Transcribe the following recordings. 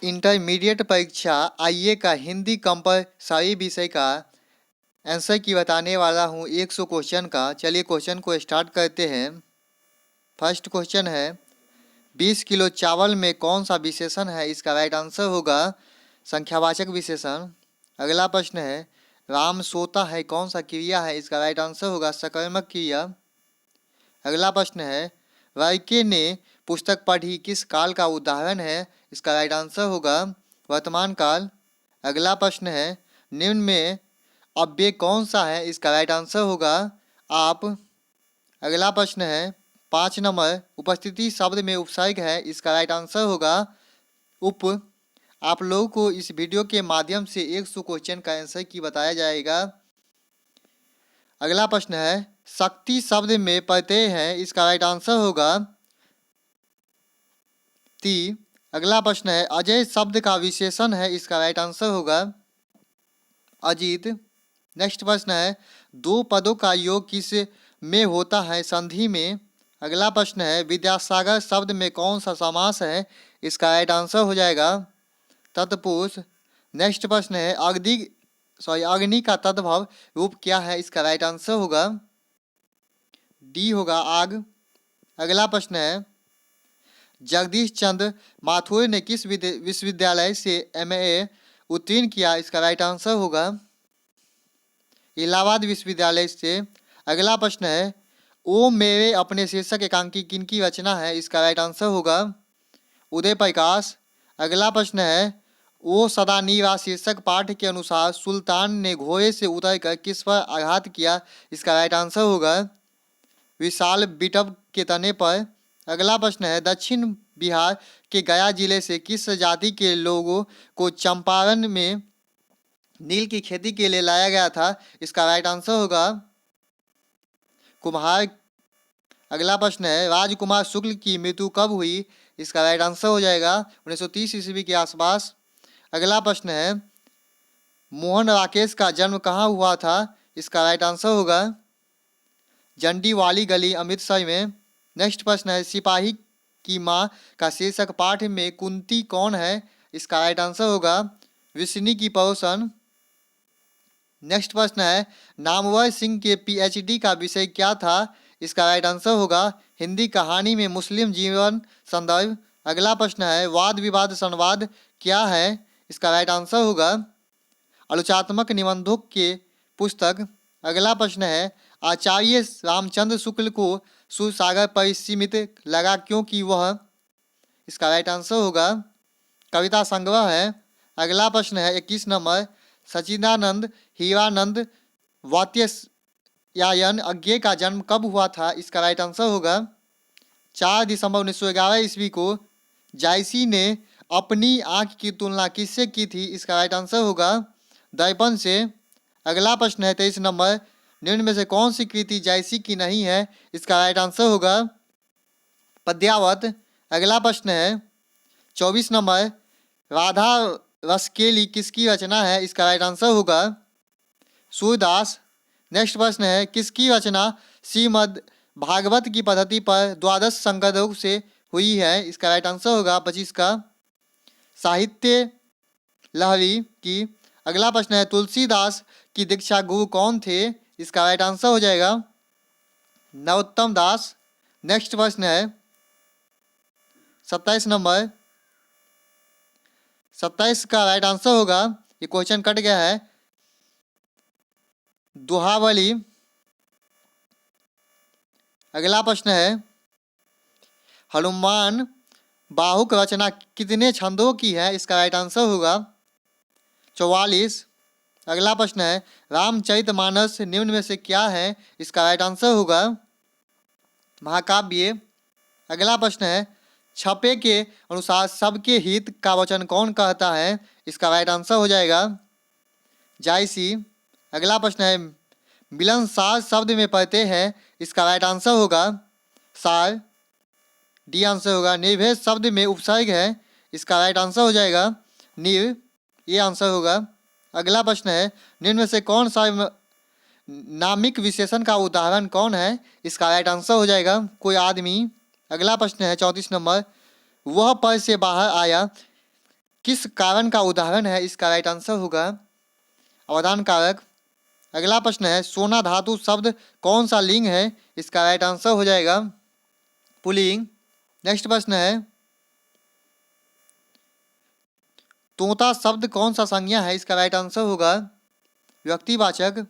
Intermediate परीक्षा आईए का हिंदी कंपलसरी विषय का आंसर की बताने वाला हूँ 100 क्वेश्चन का। चलिए क्वेश्चन को स्टार्ट करते हैं। फर्स्ट क्वेश्चन है 20 किलो चावल में कौन सा विशेषण है? इसका राइट आंसर होगा संख्यावाचक विशेषण। अगला प्रश्न है राम सोता है कौन सा क्रिया है? इसका राइट आंसर होगा सकर्मक क्रिया। अगला प्रश्न है वाल्मीकि ने पुस्तक पढ़ी किस काल का उदाहरण है? इसका राइट आंसर होगा वर्तमान काल। अगला प्रश्न है निम्न में अव्यय कौन सा है? इसका राइट आंसर होगा आप। अगला प्रश्न है 5 नंबर उपस्थिति शब्द में उपसर्ग है। इसका राइट आंसर होगा उप। आप लोगों को इस वीडियो के माध्यम से 100 क्वेश्चन का आंसर की बताया जाएगा। अगला प्रश्न है शक्ति शब्द में प्रत्यय है। इसका राइट आंसर होगा ती। अगला प्रश्न है अजय शब्द का विशेषण है। इसका राइट आंसर होगा अजीत। नेक्स्ट प्रश्न है दो पदों का योग किस में होता है? संधि में। अगला प्रश्न है विद्यासागर शब्द में कौन सा समास है? इसका राइट आंसर हो जाएगा तत्पुरुष। नेक्स्ट प्रश्न है अग्नि का तद्भव रूप क्या है? इसका राइट आंसर होगा डी होगा आग। अगला प्रश्न है जगदीश चंद्र माथुर ने किस विश्वविद्यालय से एमए उत्तीर्ण किया? इसका राइट आंसर होगा इलाहाबाद विश्वविद्यालय से। अगला प्रश्न है ओ मेरे अपने शीर्षक एकांकी किनकी रचना है? इसका राइट आंसर होगा उदय प्रकाश। अगला प्रश्न है ओ सदा नीवा शीर्षक पाठ के अनुसार सुल्तान ने घोड़े से उतरकर किस पर आघात किया? इसका राइट आंसर होगा विशाल बिटव के तने पर। अगला प्रश्न है दक्षिण बिहार के गया जिले से किस जाति के लोगों को चंपारण में नील की खेती के लिए लाया गया था? इसका राइट आंसर होगा कुम्हार। अगला प्रश्न है राजकुमार शुक्ल की मृत्यु कब हुई? इसका राइट आंसर हो जाएगा 1930 ईस्वी के आसपास। अगला प्रश्न है मोहन राकेश का जन्म कहाँ हुआ था? इसका राइट आंसर होगा जंडी वाली गली अमृतसर में। नेक्स्ट प्रश्न है सिपाही की माँ का शीर्षक पाठ में कुंती कौन है? इसका राइट आंसर होगा विष्णु की पड़ोसन। नेक्स्ट प्रश्न है नामवर सिंह के पीएचडी का विषय क्या था? इसका राइट आंसर होगा हिंदी कहानी में मुस्लिम जीवन संदर्भ। अगला प्रश्न है वाद विवाद संवाद क्या है? इसका राइट आंसर होगा आलोचनात्मक निबंधों के पुस्तक। अगला प्रश्न है आचार्य रामचंद्र शुक्ल को सूरसागर पर सीमित लगा क्योंकि वह। इसका राइट आंसर होगा कविता संग्रह है। अगला प्रश्न है 21 नंबर सच्चिदानंद हीरानंद वात्स्यायन अज्ञे का जन्म कब हुआ था? इसका राइट आंसर होगा 4 दिसंबर 1911 ईस्वी को। जायसी ने अपनी आंख की तुलना किससे की थी? इसका राइट आंसर होगा दर्पण से। अगला प्रश्न है 23 नंबर निम्न में से कौन सी कृति जायसी की नहीं है? इसका राइट आंसर होगा पद्यावत। अगला प्रश्न है 24 नंबर राधा रसकेली किसकी रचना है? इसका राइट आंसर होगा सूरदास। नेक्स्ट प्रश्न है किसकी रचना श्रीमद् भागवत की पद्धति पर द्वादश संगरों से हुई है? इसका राइट आंसर होगा 25 का साहित्य लहरी की। अगला प्रश्न है तुलसीदास की दीक्षा गुरु कौन थे? इसका राइट आंसर हो जाएगा नरोत्तम दास। नेक्स्ट प्रश्न है 27 नंबर 27 का राइट आंसर होगा ये क्वेश्चन कट गया है दोहावली। अगला प्रश्न है हनुमान बाहुक रचना कितने छंदों की है? इसका राइट आंसर होगा 44। अगला प्रश्न है रामचरितमानस निम्न में से क्या है? इसका राइट आंसर होगा महाकाव्य। अगला प्रश्न है छपे के अनुसार सबके हित का वचन कौन कहता है? इसका राइट आंसर हो जाएगा जायसी। अगला प्रश्न है मिलनसार शब्द में प्रत्यय है। इसका राइट आंसर होगा सार डी आंसर होगा। निर्भेद शब्द में उपसर्ग है। इसका राइट आंसर हो जाएगा निर ये आंसर होगा। अगला प्रश्न है निम्न में से कौन सा नामिक विशेषण का उदाहरण कौन है? इसका राइट आंसर हो जाएगा कोई आदमी। अगला प्रश्न है 34 नंबर वह पर से बाहर आया किस कारण का उदाहरण है, इसका राइट आंसर होगा अवदान कारक। अगला प्रश्न है सोना धातु शब्द कौन सा लिंग है, इसका राइट आंसर हो जाएगा पुल्लिंग। नेक्स्ट प्रश्न है तोता शब्द कौन सा संज्ञा है, इसका राइट आंसर होगा व्यक्तिवाचक।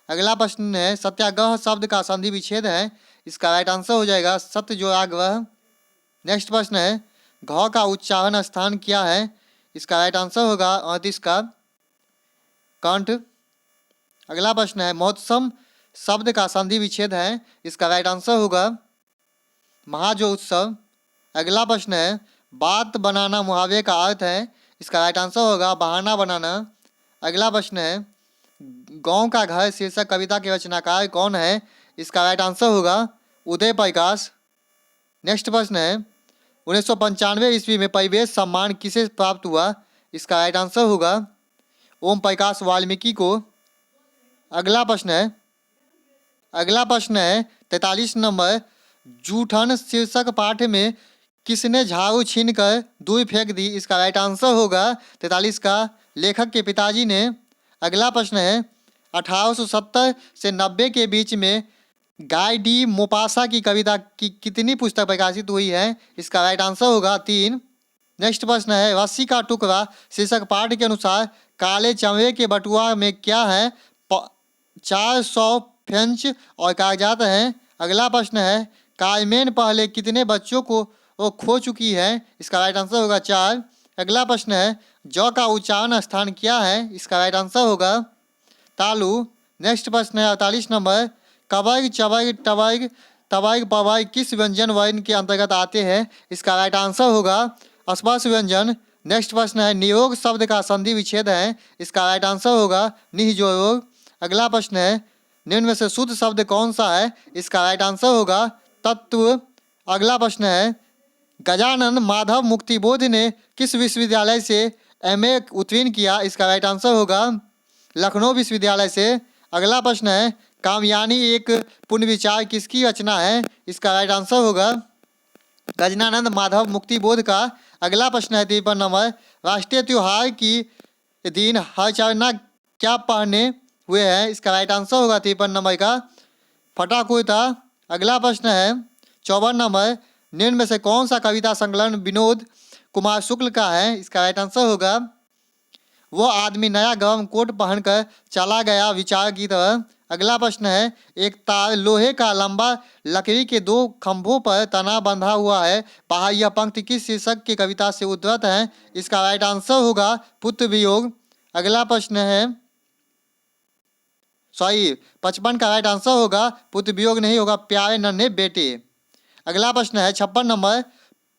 अगला प्रश्न है सत्याग्रह शब्द का संधि विच्छेद है, इसका राइट आंसर हो जाएगा सत्यजोराग्रह। नेक्स्ट प्रश्न है घ का उच्चारण स्थान क्या है, इसका राइट आंसर होगा 38 का कंठ। अगला प्रश्न है महोत्सव शब्द का संधि विच्छेद है, इसका राइट आंसर होगा महाजो उत्सव। अगला प्रश्न है बात बनाना मुहावरे का अर्थ है, इसका राइट आंसर होगा बहाना बनाना। अगला प्रश्न है गांव का घर शीर्षक कविता के रचनाकार कौन है, इसका राइट आंसर होगा उदय प्रकाश। नेक्स्ट प्रश्न है 1995 ईस्वी में परिवेश सम्मान किसे प्राप्त हुआ, इसका राइट आंसर होगा ओम प्रकाश वाल्मीकि को। अगला प्रश्न है 43 नंबर जूठन शीर्षक पाठ में किसने झाड़ू छीन कर दूर फेंक दी, इसका राइट आंसर होगा 43 का लेखक के पिताजी ने। अगला प्रश्न है 1870 से 90 के बीच में गाय डी मोपासा की कविता की कितनी पुस्तक प्रकाशित हुई है, इसका राइट आंसर होगा 3। नेक्स्ट प्रश्न है रस्सी का टुकड़ा शीर्षक पाठ के अनुसार काले चमड़े के बटुआ में क्या है, 400 फ्रेंच और कागजात हैं। अगला प्रश्न है कार्मेन पहले कितने बच्चों को वो खो चुकी है, इसका राइट आंसर होगा 4। अगला प्रश्न है जौ का उच्चारण स्थान क्या है, इसका राइट आंसर होगा तालु। नेक्स्ट प्रश्न है 48 नंबर कवर्ग चवर्ग टवर्ग तवर्ग पवर्ग किस व्यंजन वर्ण के अंतर्गत आते हैं, इसका राइट आंसर होगा स्पर्श व्यंजन। नेक्स्ट प्रश्न है नियोग शब्द का संधि विच्छेद है, इसका राइट आंसर होगा निजयोग। अगला प्रश्न है निम्न में से शुद्ध शब्द कौन सा है, इसका राइट आंसर होगा तत्व। अगला प्रश्न है गजानन माधव मुक्तिबोध ने किस विश्वविद्यालय से एमए उत्तीर्ण किया, इसका राइट आंसर होगा लखनऊ विश्वविद्यालय से। अगला प्रश्न है कामयानी एक पुनर्विचार किसकी रचना है, इसका राइट आंसर होगा गजानन माधव मुक्तिबोध का। अगला प्रश्न है 53 नंबर राष्ट्रीय त्योहार की दिन हर चरना क्या पहने हुए हैं, इसका राइट आंसर होगा 53 नंबर का फटाकुर्ता। अगला प्रश्न है 54 नंबर निम्न में से कौन सा कविता संकलन विनोद कुमार शुक्ल का है, इसका राइट आंसर होगा वो आदमी नया गर्म कोट पहनकर चला गया विचार की तरह। अगला प्रश्न है एक तार लोहे का लंबा लकड़ी के 2 खंभों पर तना बंधा हुआ है, बाहर यह पंक्ति किस शीर्षक की कविता से उद्धृत है, इसका राइट आंसर होगा पुत्र वियोग। अगला प्रश्न है 55 का राइट आंसर होगा पुत्र वियोग नहीं होगा प्यारे नन्हे बेटे। अगला प्रश्न है 56 नंबर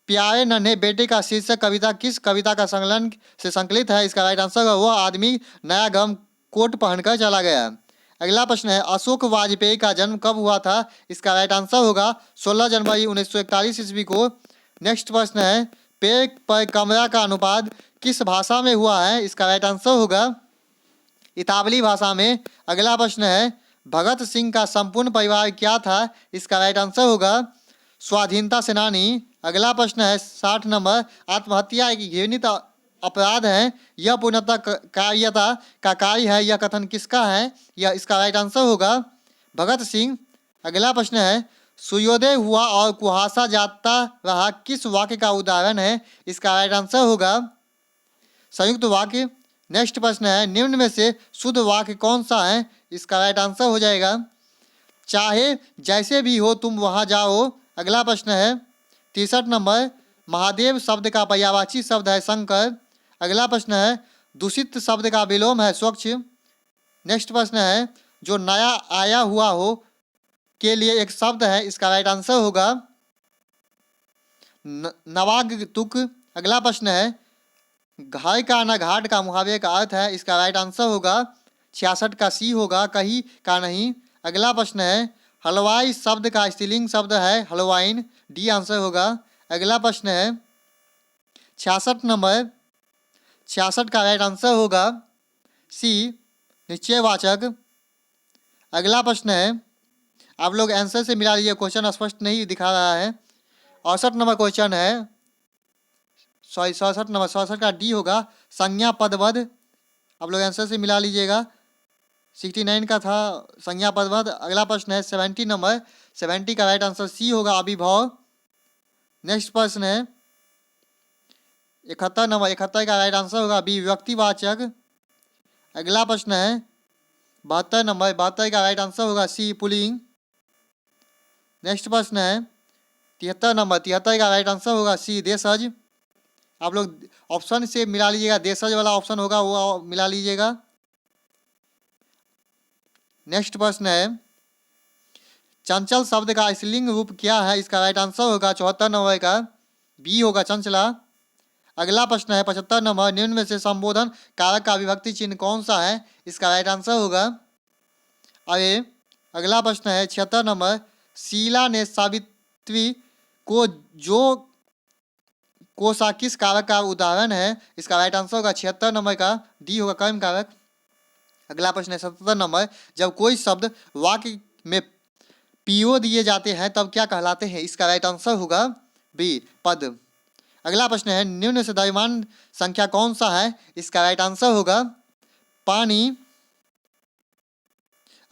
प्यारे नन्हे बेटे का शीर्षक कविता किस कविता का संकलन से संकलित है, इसका राइट आंसर होगा वो आदमी नया गर्म कोट पहनकर चला गया। अगला प्रश्न है अशोक वाजपेयी का जन्म कब हुआ था, इसका राइट आंसर होगा 16 जनवरी 1941 ईस्वी को। नेक्स्ट प्रश्न है पेड़ पर कमरा का अनुवाद किस भाषा में हुआ है, इसका राइट आंसर होगा इतावली भाषा में। अगला प्रश्न है भगत सिंह का संपूर्ण परिवार क्या था, इसका राइट आंसर होगा स्वाधीनता सेनानी। अगला प्रश्न है 60 नंबर आत्महत्या एक घृणित अपराध है, यह पूर्णतः कार्यता का कार्य है, यह कथन किसका है, यह इसका राइट आंसर होगा भगत सिंह। अगला प्रश्न है सूर्योदय हुआ और कुहासा जाता रहा किस वाक्य का उदाहरण है, इसका राइट आंसर होगा संयुक्त वाक्य। नेक्स्ट प्रश्न है निम्न में से शुद्ध वाक्य कौन सा है, इसका राइट आंसर हो जाएगा चाहे जैसे भी हो तुम वहां जाओ। अगला प्रश्न है 63 नंबर महादेव शब्द का पर्यायवाची शब्द है शंकर। अगला प्रश्न है दूषित शब्द का विलोम है स्वच्छ। नेक्स्ट प्रश्न है जो नया आया हुआ हो के लिए एक शब्द है, इसका राइट आंसर होगा नवागतुक। अगला प्रश्न है घर का न घाट का मुहावरे का अर्थ है, इसका राइट आंसर होगा 66 का सी होगा कहीं का नहीं। अगला प्रश्न है हलवाई शब्द का स्त्रीलिंग शब्द है हलवाइन, डी आंसर होगा। अगला प्रश्न है 66 नंबर 66 का राइट आंसर होगा सी निश्चयवाचक। अगला प्रश्न है आप लोग आंसर से मिला लीजिए, क्वेश्चन स्पष्ट नहीं दिखा रहा है। 68 नंबर क्वेश्चन है 67 नंबर 67 का डी होगा संज्ञा पदवद। आप लोग आंसर से मिला लीजिएगा। 69 का था संज्ञा पदवद। अगला प्रश्न है 70 नंबर, 70 का राइट आंसर सी होगा अभिभाव। नेक्स्ट प्रश्न है 71 नंबर, 71 का राइट आंसर होगा बी व्यक्तिवाचक। अगला प्रश्न है 72 नंबर, 72 का राइट आंसर होगा सी पुलिंग। नेक्स्ट प्रश्न है 73 नंबर, 73 का राइट आंसर होगा सी देशज। आप लोग ऑप्शन से मिला लीजिएगा, देशज वाला ऑप्शन होगा वो मिला लीजिएगा। नेक्स्ट प्रश्न है चंचल शब्द का स्त्रीलिंग रूप क्या है? इसका राइट आंसर होगा 74 नंबर का बी होगा चंचला। अगला प्रश्न है 75 नंबर, निम्न में से संबोधन कारक का विभक्ति चिन्ह कौन सा है? इसका राइट आंसर होगा अरे। अगला प्रश्न है 76 नंबर, शीला ने सावित्री को जो कोसा किस कारक का उदाहरण है? इसका राइट आंसर होगा 76 नंबर का डी होगा कर्म कारक। अगला प्रश्न है 77 नंबर, जब कोई शब्द वाक्य में पीओ दिए जाते हैं तब क्या कहलाते हैं? इसका राइट आंसर होगा बी पद। अगला प्रश्न है निम्न से द्रव्यमान संख्या कौन सा है? इसका राइट आंसर होगा पानी।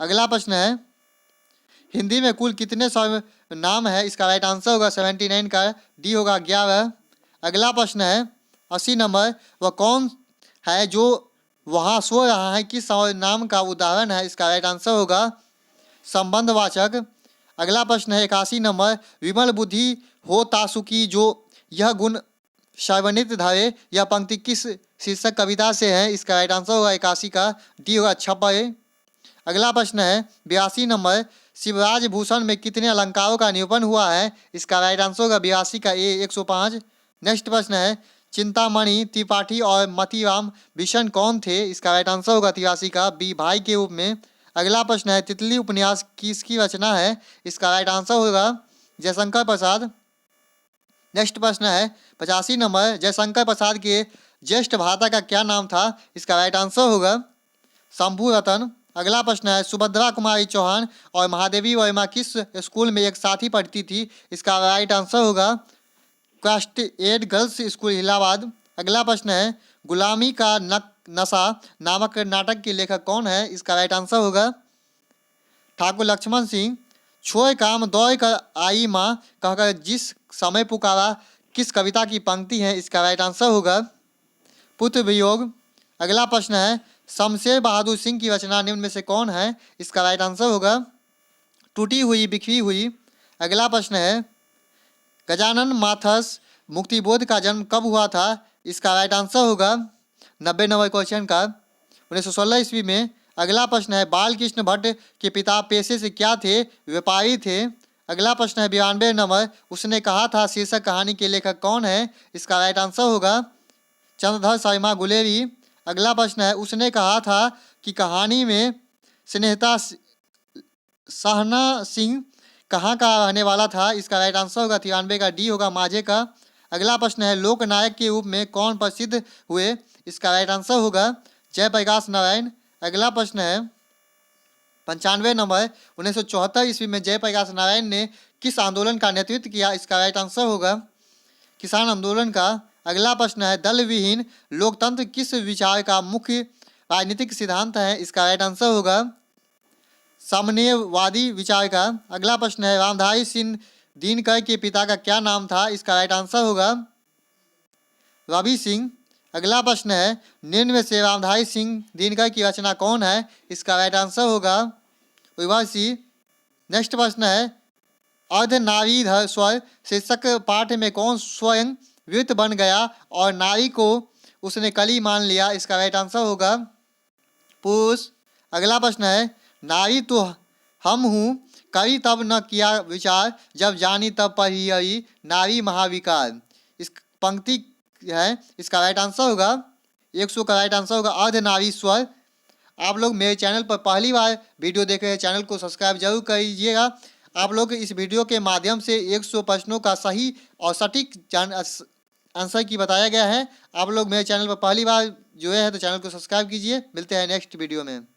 अगला प्रश्न है हिंदी में कुल कितने सर्वनाम है? इसका राइट आंसर होगा 79 का डी होगा 11। अगला प्रश्न है 80 नंबर, वह कौन है जो वहाँ सो रहा है? किस सर्वनाम का उदाहरण है? इसका राइट आंसर होगा संबंधवाचक। अगला प्रश्न है 81 नंबर, विमल बुद्धि हो तासुकी जो यह गुण सर्वनित धरे, यह पंक्ति किस शीर्षक कविता से है? इसका राइट आंसर होगा 81 का डी होगा छपे। अगला प्रश्न है 82 नंबर, शिवराज भूषण में कितने अलंकारों का निरूपण हुआ है? इसका राइट आंसर होगा 82 का ए 105। नेक्स्ट प्रश्न है चिंतामणि त्रिपाठी और मतीराम बिशन कौन थे? इसका राइट आंसर होगा 83 का बी भाई के रूप में। अगला प्रश्न है तितली उपन्यास किसकी रचना है? इसका राइट आंसर होगा जयशंकर प्रसाद। नेक्स्ट प्रश्न है 85 नंबर, जयशंकर प्रसाद के ज्येष्ठ भ्राता का क्या नाम था? इसका राइट आंसर होगा शंभू रतन। अगला प्रश्न है सुभद्रा कुमारी चौहान और महादेवी वर्मा किस स्कूल में एक साथ ही पढ़ती थी? इसका राइट आंसर होगा Crosthwaite girls school Allahabad. अगला प्रश्न है गुलामी का नशा नामक नाटक के लेखक कौन है? इसका राइट आंसर होगा ठाकुर लक्ष्मण सिंह। छोए काम दौड़ कर आई माँ कहकर जिस समय पुकारा किस कविता की पंक्ति है? इसका राइट आंसर होगा पुत्र वियोग। अगला प्रश्न है शमशेर बहादुर सिंह की रचना निम्न में से कौन है? इसका राइट आंसर होगा टूटी हुई बिखरी हुई। अगला प्रश्न है गजानन माथस मुक्तिबोध का जन्म कब हुआ था? इसका राइट आंसर होगा 90 नंबर क्वेश्चन का 1916 ईस्वी में। अगला प्रश्न है बाल कृष्ण भट्ट के पिता पेशे से क्या थे? व्यापारी थे। अगला प्रश्न है 92 नंबर, उसने कहा था शीर्षक कहानी के लेखक कौन है? इसका राइट आंसर होगा चंद्रधर शर्मा गुलेरी। अगला प्रश्न है उसने कहा था कि कहानी में स्नेहिता सहना सिंह कहाँ का रहने वाला था? इसका राइट आंसर होगा 93 का डी होगा माझे का। अगला प्रश्न है लोकनायक के रूप में कौन प्रसिद्ध हुए? इसका राइट आंसर होगा जयप्रकाश नारायण। अगला प्रश्न है 95 नंबर, 1974 ईस्वी में जयप्रकाश नारायण ने किस आंदोलन का नेतृत्व किया? इसका राइट आंसर होगा किसान आंदोलन का। अगला प्रश्न है दल विहीन लोकतंत्र किस विचार का मुख्य राजनीतिक सिद्धांत है? इसका राइट आंसर होगा साम्यवादी विचार का। अगला प्रश्न है रामधारी सिंह दिनकर के पिता का क्या नाम था? इसका राइट आंसर होगा रवि सिंह। अगला प्रश्न है निम्न में से रामधारी सिंह दिनकर की रचना कौन है? इसका राइट आंसर होगा उर्वशी। नेक्स्ट प्रश्न है अर्धनारीधर स्वर शीर्षक पाठ में कौन स्वयं व्युत बन गया और नारी को उसने कली मान लिया? इसका राइट आंसर होगा पुरुष। अगला प्रश्न है नारी तो हम हूँ करी तब न किया विचार जब जानी तब पढ़ी नारी महाविकार। इस पंक्ति है इसका राइट आंसर होगा 100 का राइट आंसर होगा अर्धनारीश्वर। आप लोग मेरे चैनल पर पहली बार वीडियो देख रहे हैं, चैनल को सब्सक्राइब जरूर करिएगा। आप लोग इस वीडियो के माध्यम से 100 प्रश्नों का सही और सटीक आंसर की बताया गया है। आप लोग मेरे चैनल पर पहली बार जुड़े हैं तो चैनल को सब्सक्राइब कीजिए। मिलते हैं नेक्स्ट वीडियो में।